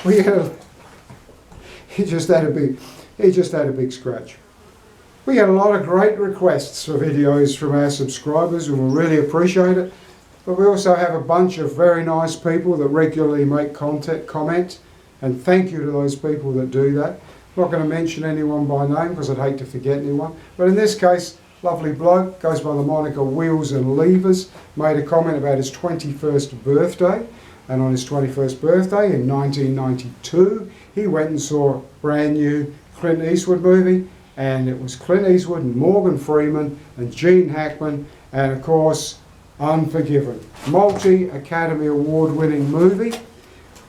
we had, he just had a big scratch. We had a lot of great requests for videos from our subscribers, and we really appreciate it. But we also have a bunch of very nice people that regularly make comment, and thank you to those people that do that. I'm not going to mention anyone by name because I'd hate to forget anyone. But in this case, lovely bloke, goes by the moniker Wheels and Levers, made a comment about his 21st birthday. And on his 21st birthday in 1992, he went and saw a brand new Clint Eastwood movie. And it was Clint Eastwood and Morgan Freeman and Gene Hackman, and of course, Unforgiven. Multi-Academy Award winning movie,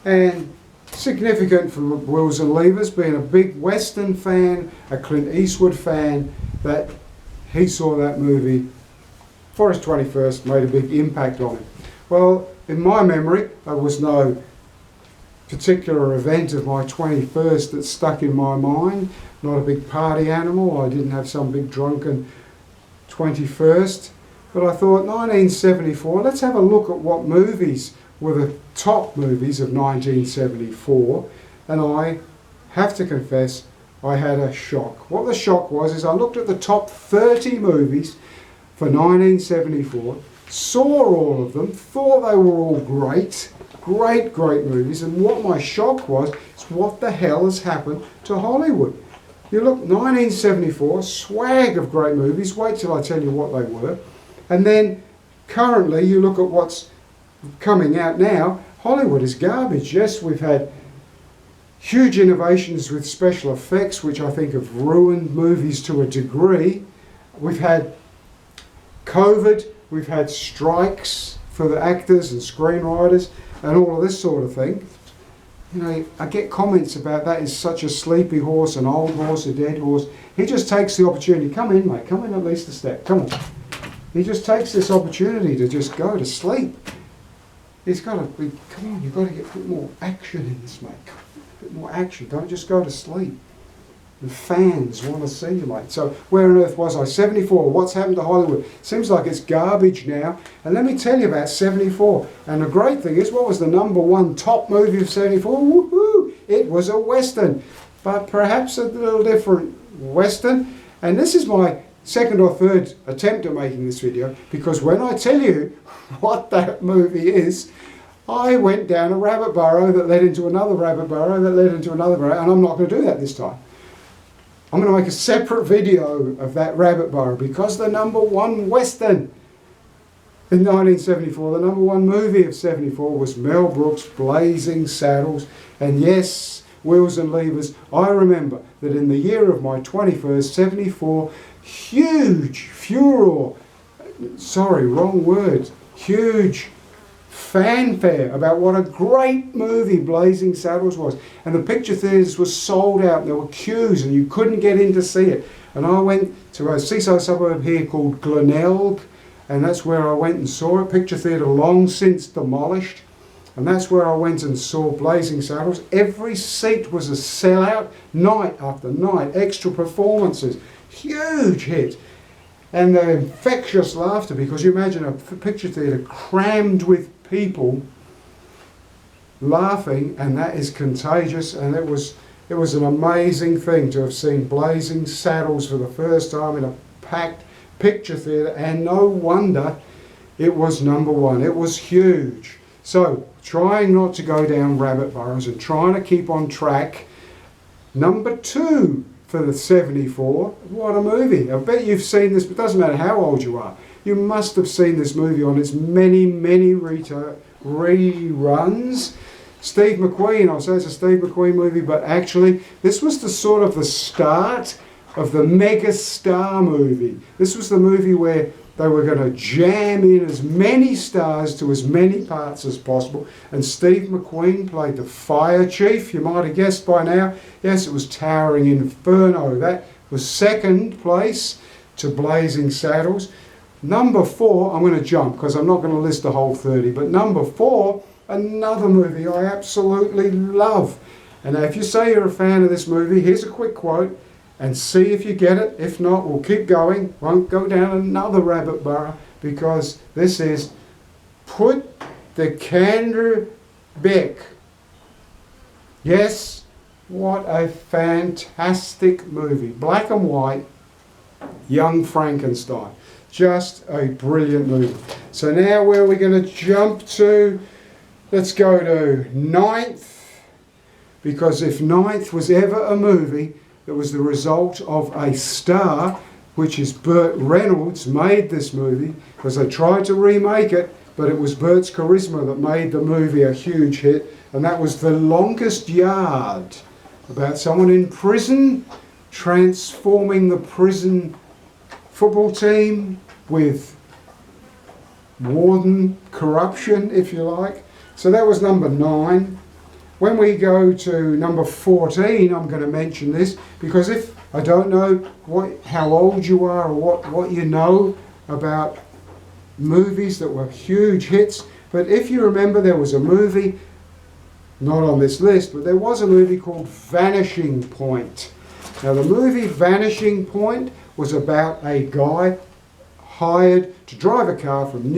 and significant for Wheels and Levers, being a big Western fan, a Clint Eastwood fan, that he saw that movie for his 21st, made a big impact on him. Well, in my memory, there was no particular event of my 21st that stuck in my mind. Not a big party animal. I didn't have some big drunken 21st. But I thought 1974, let's have a look at what movies were the top movies of 1974. And I have to confess, I had a shock. What the shock was is I looked at the top 30 movies for 1974, saw all of them, thought they were all great movies, and what my shock was is what the hell has happened to Hollywood. You look, 1974, swag of great movies, wait till I tell you what they were, and then currently you look at what's coming out now, Hollywood is garbage. Yes, we've had huge innovations with special effects, which I think have ruined movies to a degree. We've had COVID, we've had strikes for the actors and screenwriters, and all of this sort of thing. You know, I get comments about that is such a sleepy horse, an old horse, a dead horse. He just takes the opportunity. Come in, mate. Come in at least a step. Come on. He just takes this opportunity to just go to sleep. He's got to be, come on, you've got to get a bit more action in this, mate. A bit more action. Don't just go to sleep. The fans want to see you, mate. So where on earth was I? 74. What's happened to Hollywood? Seems like it's garbage now. And let me tell you about 74. And the great thing is, what was the number one top movie of 74? Woohoo! It was a Western. But perhaps a little different Western. And this is my second or third attempt at making this video, because when I tell you what that movie is, I went down a rabbit burrow that led into another rabbit burrow that led into another burrow, and I'm not going to do that this time. I'm going to make a separate video of that rabbit burrow, because the number one Western in 1974, the number one movie of 74 was Mel Brooks' Blazing Saddles. And yes, Wheels and Levers, I remember that in the year of my 21st, 74, huge fanfare about what a great movie Blazing Saddles was. And the picture theatres were sold out, and there were queues and you couldn't get in to see it. And I went to a seaside suburb here called Glenelg, and that's where I went and saw it. Picture theatre long since demolished. And that's where I went and saw Blazing Saddles. Every seat was a sellout, night after night, extra performances, huge hit. And the infectious laughter, because you imagine a picture theatre crammed with people laughing, and that is contagious. And it was an amazing thing to have seen Blazing Saddles for the first time in a packed picture theatre, and no wonder it was number one. It was huge. So, trying not to go down rabbit burrows and trying to keep on track, number two for the 74, what a movie. I bet you've seen this, but it doesn't matter how old you are. You must have seen this movie on its many reruns. Steve McQueen, I'll say it's a Steve McQueen movie, but actually this was the sort of the start of the mega star movie. This was the movie where they were going to jam in as many stars to as many parts as possible. And Steve McQueen played the fire chief. You might have guessed by now. Yes, it was Towering Inferno. That was second place to Blazing Saddles. Number four, I'm going to jump because I'm not going to list the whole 30. But number four, another movie I absolutely love. And now if you say you're a fan of this movie, here's a quick quote. And see if you get it. If not, we'll keep going. Won't go down another rabbit burrow, because this is Put The Canberra Beck. Yes, what a fantastic movie. Black and white, Young Frankenstein. Just a brilliant movie. So now where are we going to jump to? Let's go to Ninth. Because if Ninth was ever a movie that was the result of a star, which is Burt Reynolds, made this movie, because they tried to remake it, but it was Burt's charisma that made the movie a huge hit, and that was The Longest Yard, about someone in prison transforming the prison football team with warden corruption, if you like. So that was number 9. When we go to number 14, I'm going to mention this, because if I don't know how old you are or what you know about movies that were huge hits, but if you remember, there was a movie, not on this list, but there was a movie called Vanishing Point. Now the movie Vanishing Point was about a guy hired to drive a car from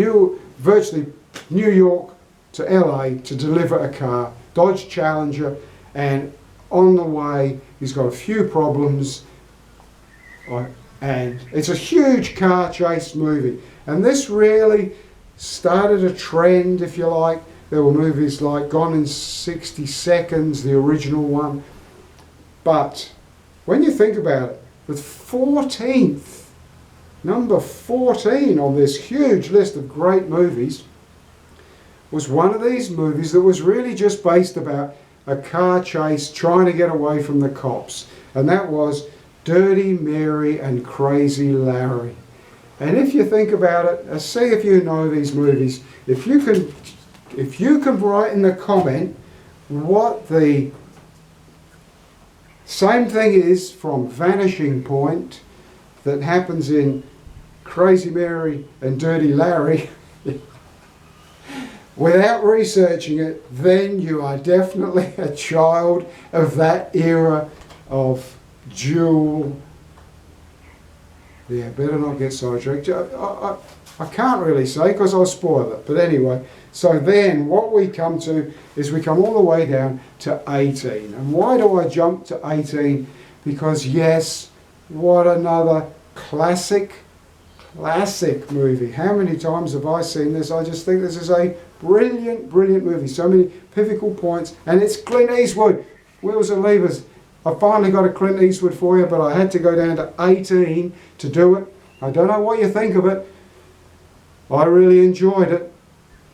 virtually New York to LA to deliver a car, Dodge Challenger, and on the way he's got a few problems, and it's a huge car chase movie. And this really started a trend, if you like. There were movies like Gone in 60 Seconds, the original one. But when you think about it, with 14th, number 14 on this huge list of great movies, was one of these movies that was really just based about a car chase trying to get away from the cops. And that was Dirty Mary and Crazy Larry. And if you think about it, see if you know these movies, if you can write in the comment what the same thing is from Vanishing Point that happens in Crazy Mary and Dirty Larry, without researching it, then you are definitely a child of that era of dual. Yeah, better not get sidetracked. I can't really say because I'll spoil it. But anyway, so then what we come to is we come all the way down to 18. And why do I jump to 18? Because yes, what another classic movie. How many times have I seen this? I just think this is a brilliant movie. So many pivotal points. And it's Clint Eastwood. Wheels and levers. I finally got a Clint Eastwood for you, but I had to go down to 18 to do it. I don't know what you think of it. I really enjoyed it.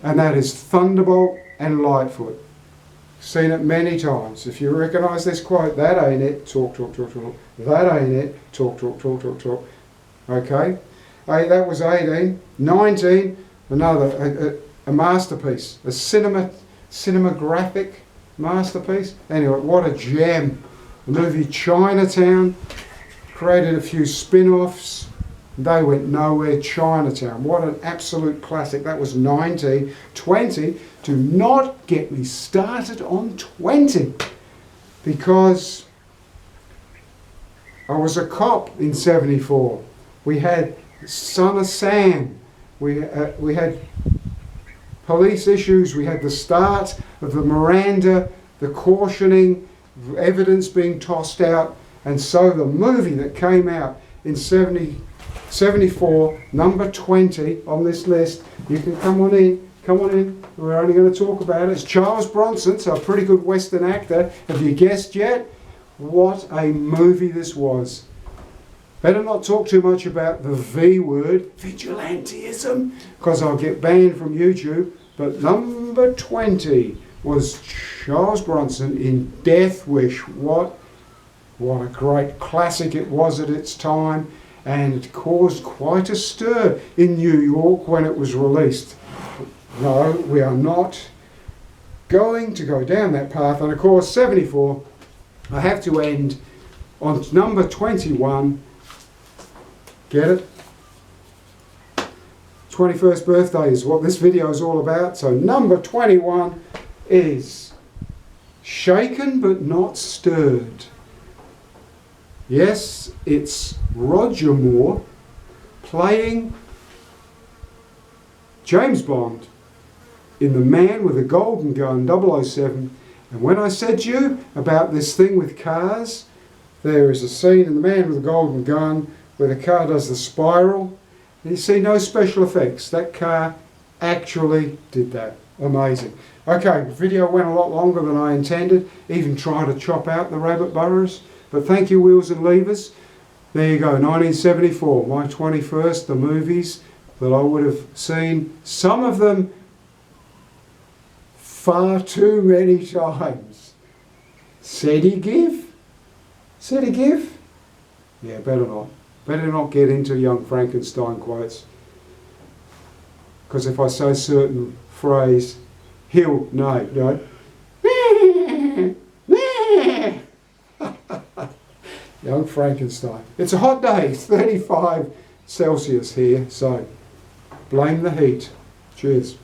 And that is Thunderbolt and Lightfoot. Seen it many times. If you recognise this quote, that ain't it, talk, talk, talk, talk. That ain't it, talk, talk, talk, talk, talk. Okay? That was 18. 19, another, a masterpiece. A cinematographic masterpiece. Anyway, what a gem. The movie Chinatown created a few spin-offs. They went nowhere. Chinatown. What an absolute classic. That was 19. 20. Do not get me started on 20. Because I was a cop in 74. We had Son of Sam. We had police issues. We had the start of the Miranda, the cautioning, evidence being tossed out. And so the movie that came out in 74, number 20 on this list, you can come on in, we're only going to talk about it. It's Charles Bronson, so a pretty good Western actor. Have you guessed yet? What a movie this was. Better not talk too much about the V word, vigilantism, because I'll get banned from YouTube. But number 20 was Charles Bronson in Death Wish. What a great classic it was at its time, and it caused quite a stir in New York when it was released. No, we are not going to go down that path. And of course, 74, I have to end on number 21. Get it? 21st birthday is what this video is all about. So number 21 is Shaken But Not Stirred. Yes, it's Roger Moore playing James Bond in The Man with the Golden Gun 007. And when I said to you about this thing with cars, there is a scene in The Man with the Golden Gun where the car does the spiral. And you see no special effects. That car actually did that. Amazing. Okay, the video went a lot longer than I intended, even trying to chop out the rabbit burrows. But thank you, Wheels and Levers. There you go, 1974, my 21st, the movies that I would have seen, some of them far too many times. Said he give? Said he give? Yeah, better not. Better not get into Young Frankenstein quotes. Because if I say a certain phrase, he'll know. Young Frankenstein. It's a hot day, it's 35 Celsius here, so blame the heat. Cheers.